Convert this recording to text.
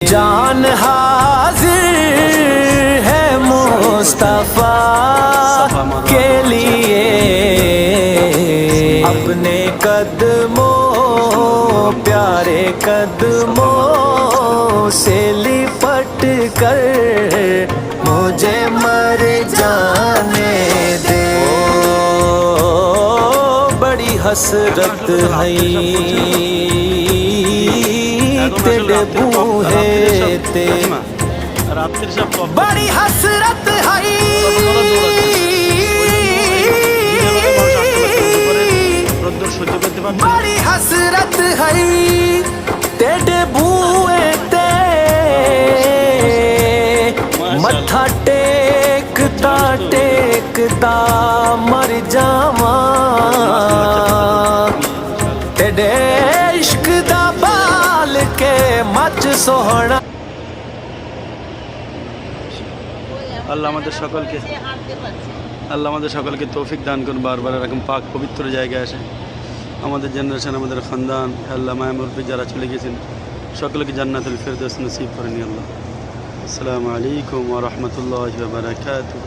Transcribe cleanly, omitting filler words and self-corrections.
जान हाजिर है मुस्तफा के लिए, अपने कदमों प्यारे कदमों से लिपट कर मुझे मर जाने दे। बड़ी हसरत है तेरे बूहे ते, बड़ी हसरत है बड़ी हसरत है तेरे बूहे ते, मत्था टेकता टेकता मर जावा तेरे इश्क दा बाल के मच सोहना। আল্লাহ আমাদের সকলকে তৌফিক দান করুন বারবার এরকম পাক পবিত্র জায়গায় আসে আমাদের জেনারেশন আমাদের খানদান আল্লাহ মায়া মুরব্বি যারা চলে গেছেন সকলকে জান্নাতুল ফেরদৌস নসিব করেন আল্লাহ। আসসালামু আলাইকুম ওয়া রাহমাতুল্লাহি ওয়া বারাকাতুহু।